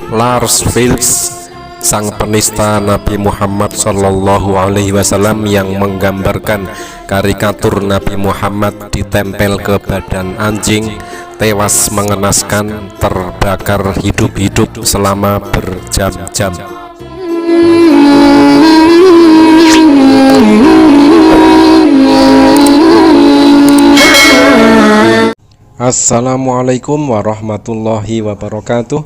Lars Vilks, sang penista Nabi Muhammad Shallallahu Alaihi Wasallam yang menggambarkan karikatur Nabi Muhammad ditempel ke badan anjing, tewas mengenaskan, terbakar hidup-hidup selama berjam-jam. Assalamualaikum warahmatullahi wabarakatuh.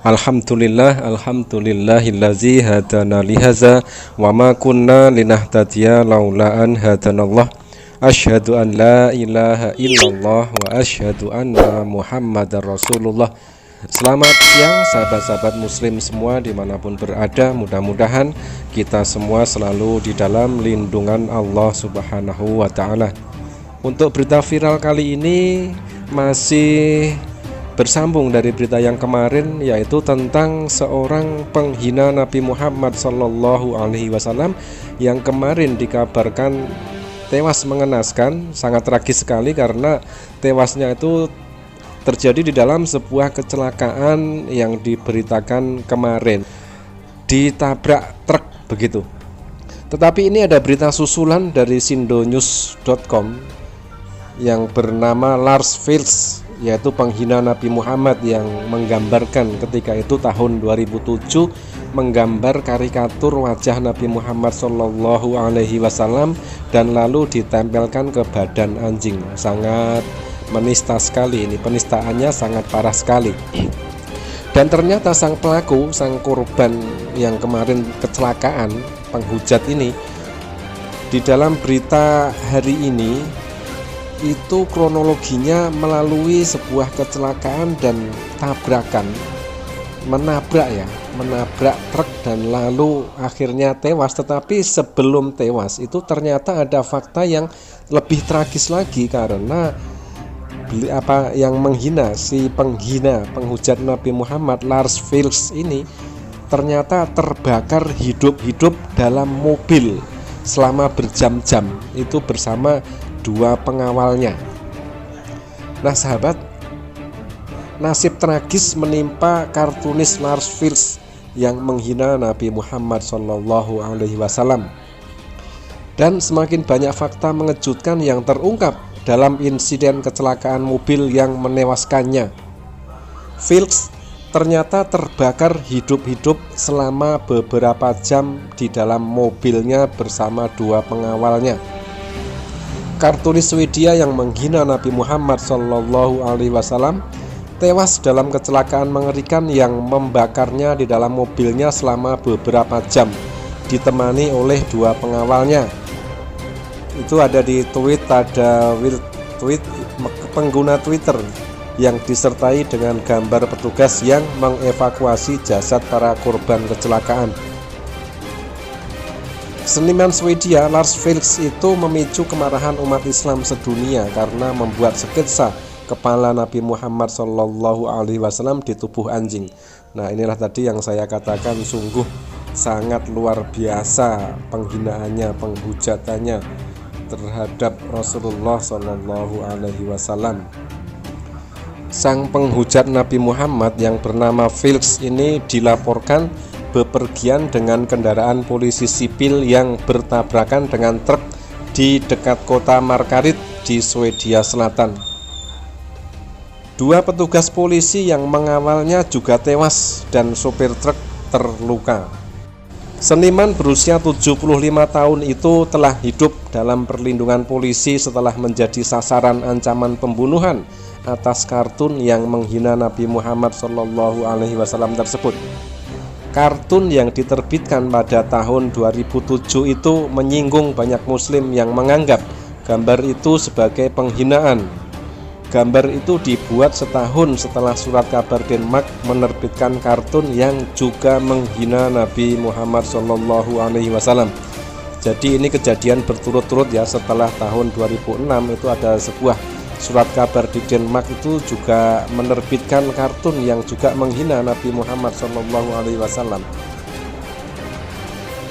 Alhamdulillahillazi hadana lihaza wa ma kunna linahtadiya laula an hadanallah. Asyhadu an la ilaha illallah wa asyhadu anna Muhammadar Rasulullah. Selamat siang sahabat-sahabat muslim semua dimanapun berada. Mudah-mudahan kita semua selalu di dalam lindungan Allah Subhanahu wa ta'ala. Untuk berita viral kali ini masih bersambung dari berita yang kemarin, yaitu tentang seorang penghina Nabi Muhammad Sallallahu Alaihi Wasallam yang kemarin dikabarkan tewas mengenaskan. Sangat tragis sekali karena tewasnya itu terjadi di dalam sebuah kecelakaan yang diberitakan kemarin, ditabrak truk begitu. Tetapi ini ada berita susulan dari sindonews.com yang bernama Lars Vilks, yaitu penghina Nabi Muhammad yang menggambarkan ketika itu tahun 2007 menggambar karikatur wajah Nabi Muhammad Shallallahu Alaihi Wasallam dan lalu ditempelkan ke badan anjing. Sangat menista sekali, ini penistaannya sangat parah sekali. Dan ternyata sang pelaku, sang korban yang kemarin kecelakaan penghujat ini, di dalam berita hari ini itu kronologinya melalui sebuah kecelakaan dan tabrakan, menabrak truk dan lalu akhirnya tewas. Tetapi sebelum tewas itu ternyata ada fakta yang lebih tragis lagi, karena yang menghina, si penghujat Nabi Muhammad Lars Vilks ini ternyata terbakar hidup-hidup dalam mobil selama berjam-jam, itu bersama dua pengawalnya. Nah sahabat, nasib tragis menimpa kartunis Lars Vilks yang menghina Nabi Muhammad Shallallahu Alaihi Wasallam. Dan semakin banyak fakta mengejutkan yang terungkap dalam insiden kecelakaan mobil yang menewaskannya. Vilks ternyata terbakar hidup-hidup selama beberapa jam di dalam mobilnya bersama dua pengawalnya. Kartunis Swedia yang menghina Nabi Muhammad Shallallahu Alaihi Wasallam tewas dalam kecelakaan mengerikan yang membakarnya di dalam mobilnya selama beberapa jam, ditemani oleh dua pengawalnya. Itu ada di tweet pengguna Twitter yang disertai dengan gambar petugas yang mengevakuasi jasad para korban kecelakaan. Seniman Swedia Lars Vilks itu memicu kemarahan umat Islam sedunia karena membuat sketsa kepala Nabi Muhammad Shallallahu Alaihi Wasallam di tubuh anjing. Nah inilah tadi yang saya katakan, sungguh sangat luar biasa penghinaannya, penghujatannya terhadap Rasulullah Shallallahu Alaihi Wasallam. Sang penghujat Nabi Muhammad yang bernama Vilks ini dilaporkan bepergian dengan kendaraan polisi sipil yang bertabrakan dengan truk di dekat kota Markarit di Swedia Selatan. Dua petugas polisi yang mengawalnya juga tewas dan sopir truk terluka. Seniman berusia 75 tahun itu telah hidup dalam perlindungan polisi setelah menjadi sasaran ancaman pembunuhan atas kartun yang menghina Nabi Muhammad Shallallahu Alaihi Wasallam tersebut. Kartun yang diterbitkan pada tahun 2007 itu menyinggung banyak muslim yang menganggap gambar itu sebagai penghinaan. Gambar itu dibuat setahun setelah Surat Kabar Denmark menerbitkan kartun yang juga menghina Nabi Muhammad Shallallahu Alaihi Wasallam. Jadi ini kejadian berturut-turut ya. Setelah tahun 2006 itu ada sebuah Surat Kabar di Denmark itu juga menerbitkan kartun yang juga menghina Nabi Muhammad SAW.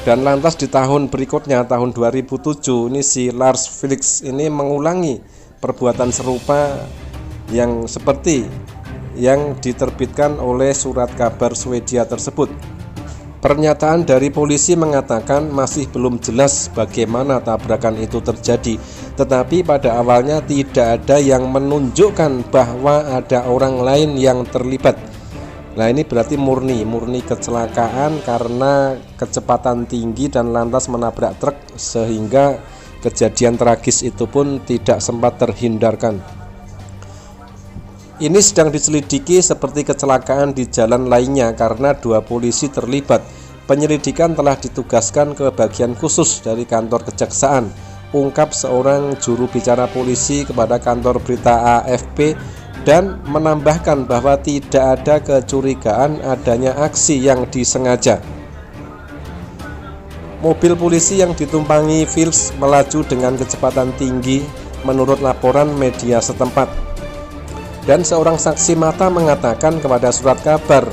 Dan lantas di tahun berikutnya, tahun 2007, ini si Lars Vilks ini mengulangi perbuatan serupa yang seperti yang diterbitkan oleh surat kabar Swedia tersebut. Pernyataan dari polisi mengatakan masih belum jelas bagaimana tabrakan itu terjadi, tetapi pada awalnya tidak ada yang menunjukkan bahwa ada orang lain yang terlibat. Nah, ini berarti murni kecelakaan karena kecepatan tinggi dan lantas menabrak truk, sehingga kejadian tragis itu pun tidak sempat terhindarkan. Ini sedang diselidiki seperti kecelakaan di jalan lainnya karena 2 polisi terlibat. Penyelidikan telah ditugaskan ke bagian khusus dari kantor kejaksaan, ungkap seorang juru bicara polisi kepada kantor berita AFP, dan menambahkan bahwa tidak ada kecurigaan adanya aksi yang disengaja. Mobil polisi yang ditumpangi Fields melaju dengan kecepatan tinggi menurut laporan media setempat. Dan seorang saksi mata mengatakan kepada surat kabar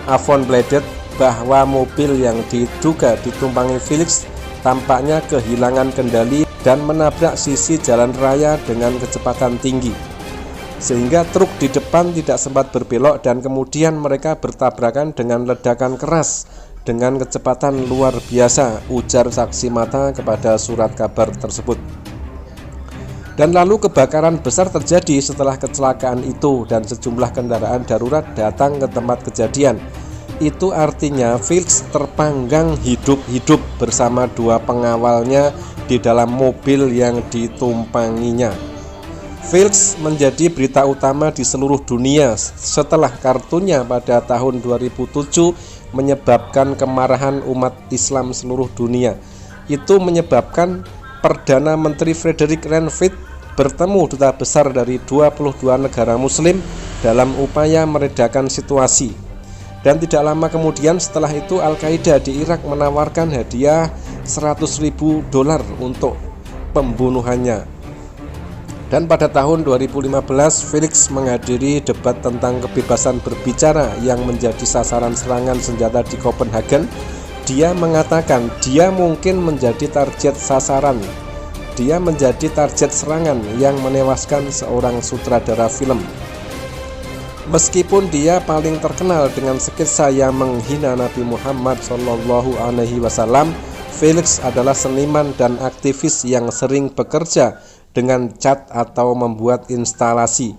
Avonbladet bahwa mobil yang diduga ditumpangi Felix tampaknya kehilangan kendali dan menabrak sisi jalan raya dengan kecepatan tinggi, sehingga truk di depan tidak sempat berbelok dan kemudian mereka bertabrakan dengan ledakan keras dengan kecepatan luar biasa, ujar saksi mata kepada surat kabar tersebut. Dan lalu kebakaran besar terjadi setelah kecelakaan itu dan sejumlah kendaraan darurat datang ke tempat kejadian. Itu artinya Felix terpanggang hidup-hidup bersama 2 pengawalnya di dalam mobil yang ditumpanginya. Felix menjadi berita utama di seluruh dunia setelah kartunnya pada tahun 2007 menyebabkan kemarahan umat Islam seluruh dunia. Itu menyebabkan Perdana Menteri Frederick Reinfeldt bertemu duta besar dari 22 negara muslim dalam upaya meredakan situasi. Dan tidak lama kemudian setelah itu Al-Qaeda di Irak menawarkan hadiah $100.000 untuk pembunuhannya. Dan pada tahun 2015 Felix menghadiri debat tentang kebebasan berbicara yang menjadi sasaran serangan senjata di Copenhagen. Dia mengatakan dia mungkin menjadi target sasaran. Dia menjadi target serangan yang menewaskan seorang sutradara film. Meskipun dia paling terkenal dengan sketsa yang menghina Nabi Muhammad SAW, Felix adalah seniman dan aktivis yang sering bekerja dengan cat atau membuat instalasi.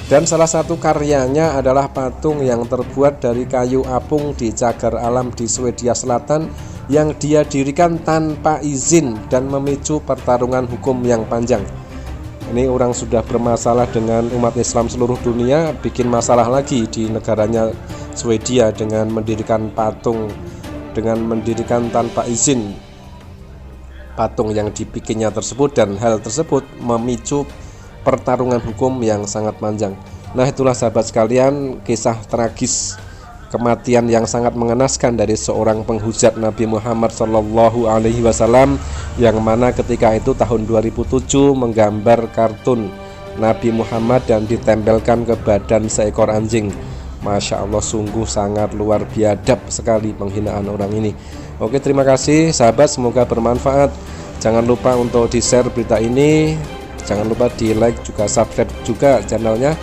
Dan salah satu karyanya adalah patung yang terbuat dari kayu apung di cagar alam di Swedia Selatan yang dia dirikan tanpa izin dan memicu pertarungan hukum yang panjang. Ini orang sudah bermasalah dengan umat Islam seluruh dunia, bikin masalah lagi di negaranya Swedia dengan mendirikan patung, dengan mendirikan tanpa izin patung yang dibikinnya tersebut, dan hal tersebut memicu pertarungan hukum yang sangat panjang. Nah, itulah sahabat sekalian kisah tragis kematian yang sangat mengenaskan dari seorang penghujat Nabi Muhammad SAW, yang mana ketika itu tahun 2007 menggambar kartun Nabi Muhammad dan ditempelkan ke badan seekor anjing. Masya Allah, sungguh sangat luar biadab sekali penghinaan orang ini. Oke, terima kasih sahabat, semoga bermanfaat. Jangan lupa untuk di-share berita ini, jangan lupa di-like juga, subscribe juga channelnya.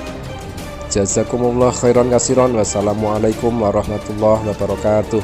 Jazakumullah khairan kasiron. Wassalamualaikum warahmatullahi wabarakatuh.